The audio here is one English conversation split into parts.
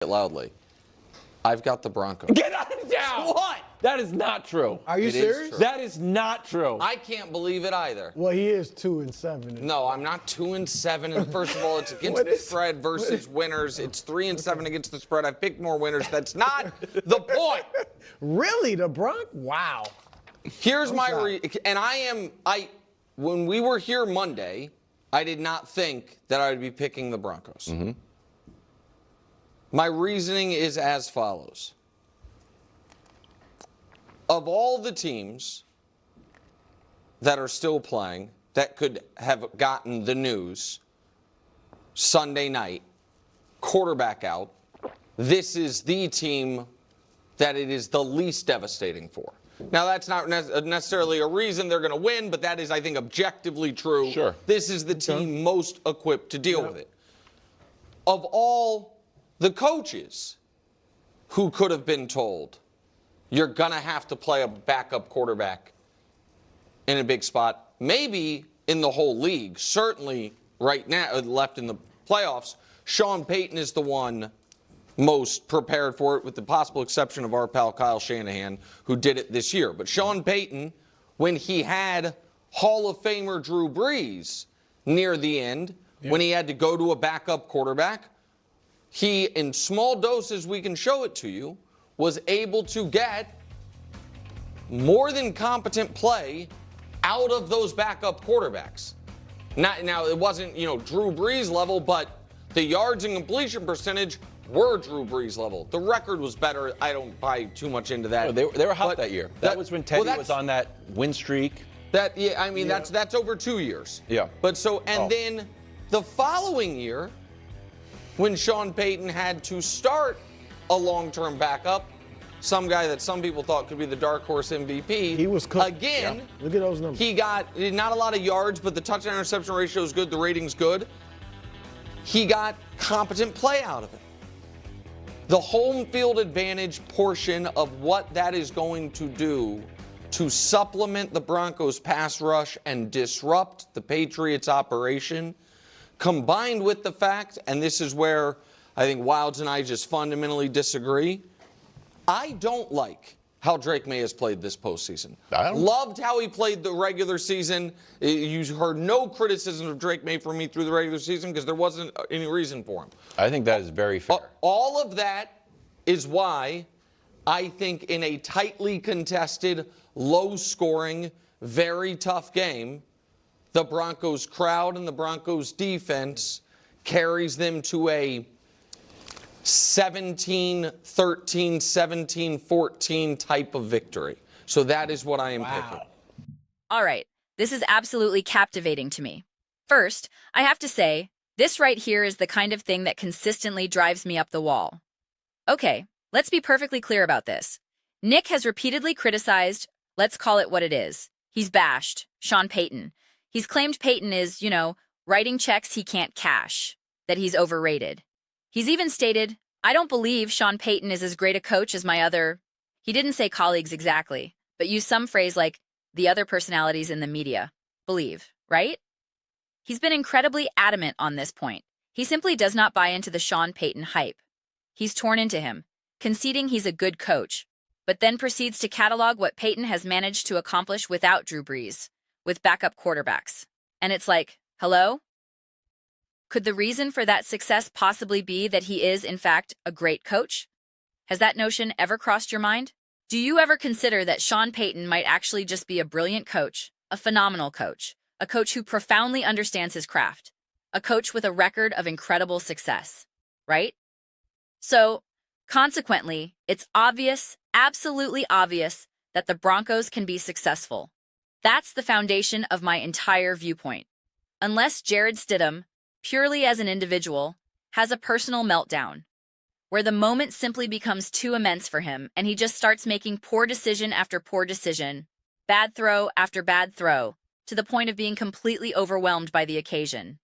loudly. I've got the Broncos. Get down! What? That is not true. Are you It is serious? true. That is not true. I can't believe it either. Well, he is 2-7. No, I'm not 2-7. And first of all, it's against the spread versus winners. It's 3-7 against the spread. I've picked more winners. That's not the point. Really, the Broncos? Wow. Here's my when we were here Monday, I did not think that I would be picking the Broncos. Mm-hmm. My reasoning is as follows. Of all the teams that are still playing that could have gotten the news Sunday night, quarterback out, this is the team that it is the least devastating for. Now, that's not necessarily a reason they're going to win, but that is, I think, objectively true. Sure. This is the team most equipped to deal with it. Of all the coaches who could have been told, you're going to have to play a backup quarterback in a big spot, maybe in the whole league, certainly right now, left in the playoffs, Sean Payton is the one most prepared for it, with the possible exception of our pal Kyle Shanahan, who did it this year. But Sean Payton, when he had Hall of Famer Drew Brees near the end, when he had to go to a backup quarterback, he, in small doses, we can show it to you, was able to get more than competent play out of those backup quarterbacks. Now, it wasn't, Drew Brees level, but the yards and completion percentage were Drew Brees level. The record was better. I don't buy too much into that. No, they were hot that year. That was when Teddy was on that win streak. That's over 2 years. Yeah. But then the following year, when Sean Payton had to start a long-term backup, some guy that some people thought could be the dark horse MVP. He was cooked. Again, Yeah. Look at those numbers. He got not a lot of yards, but the touchdown interception ratio is good. The rating's good. He got competent play out of it. The home field advantage portion of what that is going to do to supplement the Broncos' pass rush and disrupt the Patriots' operation, combined with the fact, and this is where I think Wilds and I just fundamentally disagree, I don't like how Drake May has played this postseason. Loved how he played the regular season. You heard no criticism of Drake May from me through the regular season because there wasn't any reason for him. I think that is very fair. All of that is why I think in a tightly contested, low-scoring, very tough game, the Broncos crowd and the Broncos defense carries them to a 17-13, 17-14 type of victory. So that is what I am picking. All right, this is absolutely captivating to me. First, I have to say, this right here is the kind of thing that consistently drives me up the wall. Okay, let's be perfectly clear about this. Nick has repeatedly criticized, let's call it what it is. He's bashed Sean Payton. He's claimed Payton is, writing checks he can't cash, that he's overrated. He's even stated, I don't believe Sean Payton is as great a coach as my other, he didn't say colleagues exactly, but used some phrase like the other personalities in the media believe, right? He's been incredibly adamant on this point. He simply does not buy into the Sean Payton hype. He's torn into him, conceding he's a good coach, but then proceeds to catalog what Payton has managed to accomplish without Drew Brees, with backup quarterbacks. And it's like, hello? Could the reason for that success possibly be that he is, in fact, a great coach? Has that notion ever crossed your mind? Do you ever consider that Sean Payton might actually just be a brilliant coach, a phenomenal coach, a coach who profoundly understands his craft, a coach with a record of incredible success, right? So, consequently, it's obvious, absolutely obvious, that the Broncos can be successful. That's the foundation of my entire viewpoint. Unless Jared Stidham, purely as an individual, has a personal meltdown, where the moment simply becomes too immense for him and he just starts making poor decision after poor decision, bad throw after bad throw, to the point of being completely overwhelmed by the occasion.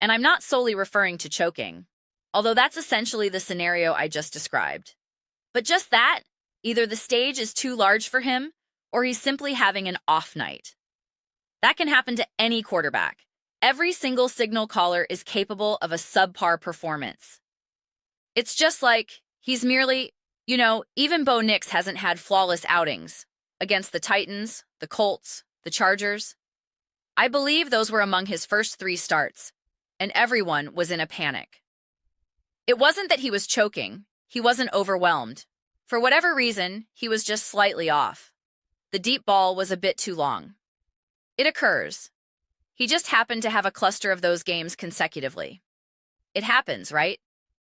And I'm not solely referring to choking, although that's essentially the scenario I just described. But just that, either the stage is too large for him, or he's simply having an off night. That can happen to any quarterback. Every single signal caller is capable of a subpar performance. It's just like he's merely, even Bo Nix hasn't had flawless outings against the Titans, the Colts, the Chargers. I believe those were among his first 3 starts, and everyone was in a panic. It wasn't that he was choking. He wasn't overwhelmed. For whatever reason, he was just slightly off. The deep ball was a bit too long. It occurs. He just happened to have a cluster of those games consecutively. It happens, right?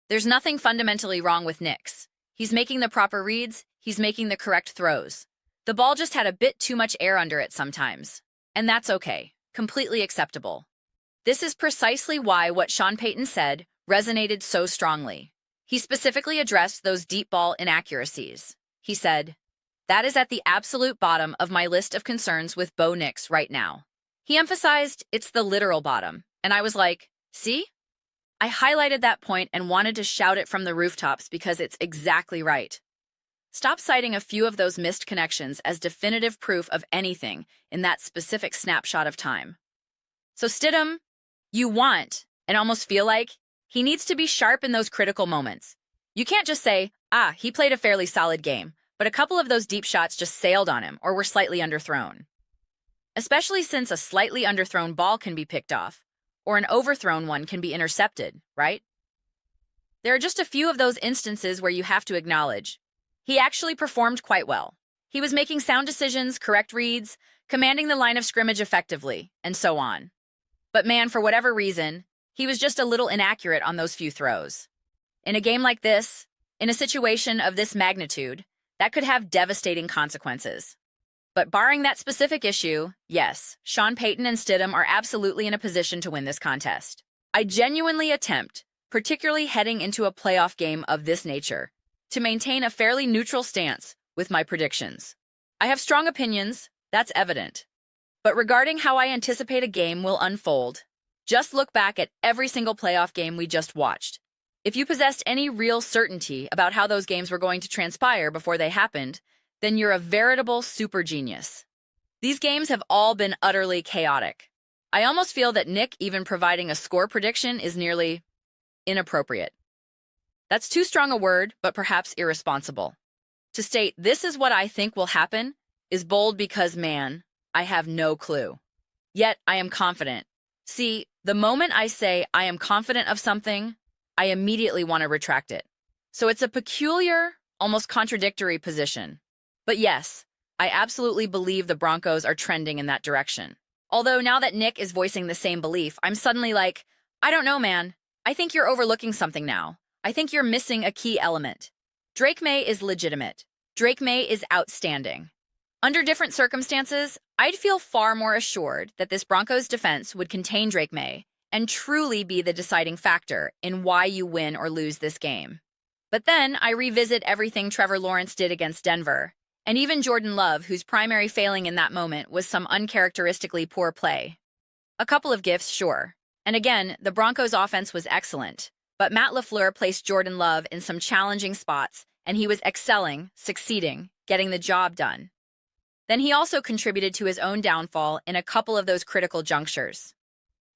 There's nothing fundamentally wrong with Nix. He's making the proper reads, he's making the correct throws. The ball just had a bit too much air under it sometimes. And that's okay. Completely acceptable. This is precisely why what Sean Payton said resonated so strongly. He specifically addressed those deep ball inaccuracies. He said, "That is at the absolute bottom of my list of concerns with Bo Nix right now." He emphasized it's the literal bottom, and I was like, see? I highlighted that point and wanted to shout it from the rooftops because it's exactly right. Stop citing a few of those missed connections as definitive proof of anything in that specific snapshot of time. So Stidham, you want and almost feel like he needs to be sharp in those critical moments. You can't just say, he played a fairly solid game, but a couple of those deep shots just sailed on him or were slightly underthrown. Especially since a slightly underthrown ball can be picked off, or an overthrown one can be intercepted, right? There are just a few of those instances where you have to acknowledge he actually performed quite well. He was making sound decisions, correct reads, commanding the line of scrimmage effectively, and so on. But man, for whatever reason, he was just a little inaccurate on those few throws. In a game like this, in a situation of this magnitude, that could have devastating consequences. But barring that specific issue, yes, Sean Payton and Stidham are absolutely in a position to win this contest. I genuinely attempt, particularly heading into a playoff game of this nature, to maintain a fairly neutral stance with my predictions. I have strong opinions, that's evident. But regarding how I anticipate a game will unfold, just look back at every single playoff game we just watched. If you possessed any real certainty about how those games were going to transpire before they happened, then you're a veritable super genius. These games have all been utterly chaotic. I almost feel that Nick even providing a score prediction is nearly inappropriate. That's too strong a word, but perhaps irresponsible. To state this is what I think will happen is bold because, man, I have no clue. Yet I am confident. See, the moment I say I am confident of something, I immediately want to retract it. So it's a peculiar, almost contradictory position. But yes, I absolutely believe the Broncos are trending in that direction. Although now that Nick is voicing the same belief, I'm suddenly like, I don't know, man. I think you're overlooking something now. I think you're missing a key element. Drake May is legitimate. Drake May is outstanding. Under different circumstances, I'd feel far more assured that this Broncos defense would contain Drake May and truly be the deciding factor in why you win or lose this game. But then I revisit everything Trevor Lawrence did against Denver, and even Jordan Love, whose primary failing in that moment was some uncharacteristically poor play. A couple of gifts, sure. And again, the Broncos' offense was excellent, but Matt LaFleur placed Jordan Love in some challenging spots, and he was excelling, succeeding, getting the job done. Then he also contributed to his own downfall in a couple of those critical junctures.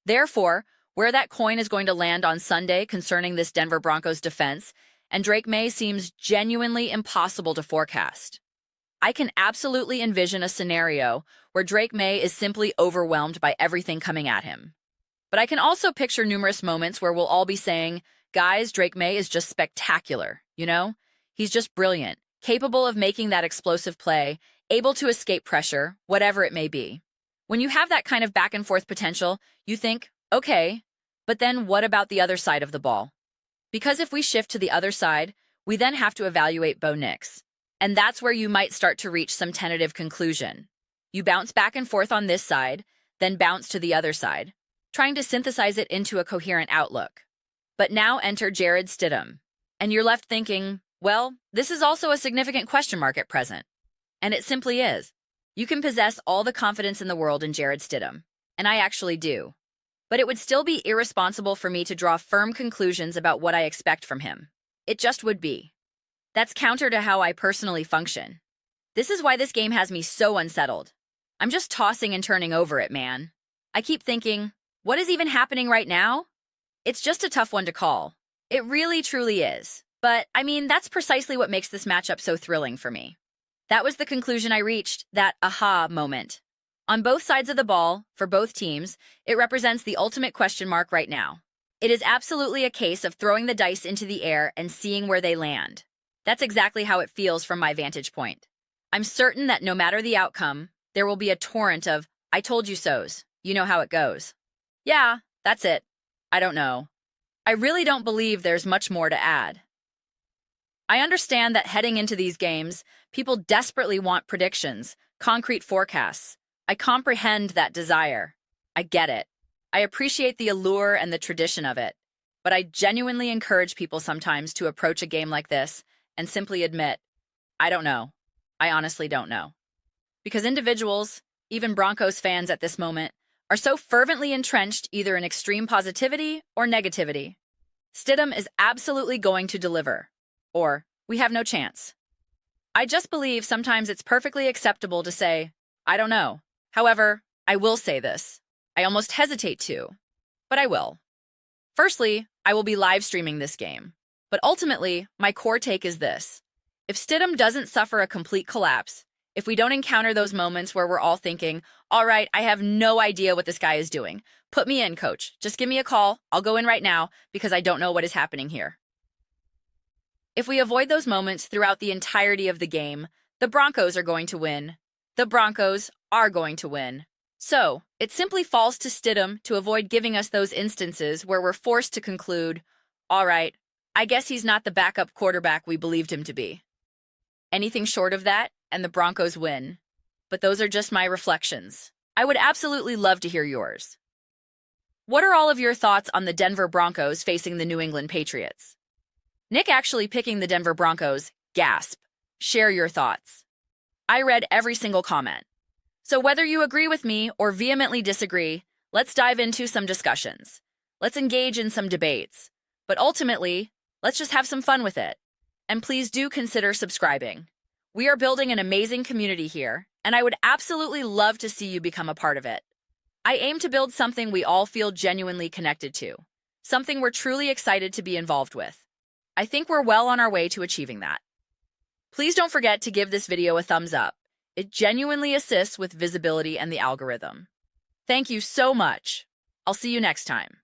Therefore, where that coin is going to land on Sunday concerning this Denver Broncos defense and Drake May seems genuinely impossible to forecast. I can absolutely envision a scenario where Drake May is simply overwhelmed by everything coming at him. But I can also picture numerous moments where we'll all be saying, guys, Drake May is just spectacular, you know? He's just brilliant, capable of making that explosive play, able to escape pressure, whatever it may be. When you have that kind of back and forth potential, you think, okay, but then what about the other side of the ball? Because if we shift to the other side, we then have to evaluate Bo Nix. And that's where you might start to reach some tentative conclusion. You bounce back and forth on this side, then bounce to the other side, trying to synthesize it into a coherent outlook. But now enter Jarrett Stidham, and you're left thinking, well, this is also a significant question mark at present. And it simply is. You can possess all the confidence in the world in Jarrett Stidham, and I actually do. But it would still be irresponsible for me to draw firm conclusions about what I expect from him. It just would be. That's counter to how I personally function. This is why this game has me so unsettled. I'm just tossing and turning over it, man. I keep thinking, what is even happening right now? It's just a tough one to call. It really, truly is. But, I mean, that's precisely what makes this matchup so thrilling for me. That was the conclusion I reached, that aha moment. On both sides of the ball, for both teams, it represents the ultimate question mark right now. It is absolutely a case of throwing the dice into the air and seeing where they land. That's exactly how it feels from my vantage point. I'm certain that no matter the outcome, there will be a torrent of, "I told you so's. You know how it goes." Yeah, that's it. I don't know. I really don't believe there's much more to add. I understand that heading into these games, people desperately want predictions, concrete forecasts. I comprehend that desire. I get it. I appreciate the allure and the tradition of it. But I genuinely encourage people sometimes to approach a game like this and simply admit, I don't know. I honestly don't know. Because individuals, even Broncos fans at this moment, are so fervently entrenched either in extreme positivity or negativity. Stidham is absolutely going to deliver. Or, we have no chance. I just believe sometimes it's perfectly acceptable to say, I don't know. However, I will say this. I almost hesitate to, but I will. Firstly, I will be live streaming this game. But ultimately, my core take is this. If Stidham doesn't suffer a complete collapse, if we don't encounter those moments where we're all thinking, all right, I have no idea what this guy is doing. Put me in, coach. Just give me a call. I'll go in right now because I don't know what is happening here. If we avoid those moments throughout the entirety of the game, the Broncos are going to win. The Broncos are going to win. So, it simply falls to Stidham to avoid giving us those instances where we're forced to conclude, all right, I guess he's not the backup quarterback we believed him to be. Anything short of that, and the Broncos win. But those are just my reflections. I would absolutely love to hear yours. What are all of your thoughts on the Denver Broncos facing the New England Patriots? Nick actually picking the Denver Broncos, gasp. Share your thoughts. I read every single comment. So whether you agree with me or vehemently disagree, let's dive into some discussions. Let's engage in some debates. But ultimately, let's just have some fun with it. And please do consider subscribing. We are building an amazing community here, and I would absolutely love to see you become a part of it. I aim to build something we all feel genuinely connected to, something we're truly excited to be involved with. I think we're well on our way to achieving that. Please don't forget to give this video a thumbs up. It genuinely assists with visibility and the algorithm. Thank you so much. I'll see you next time.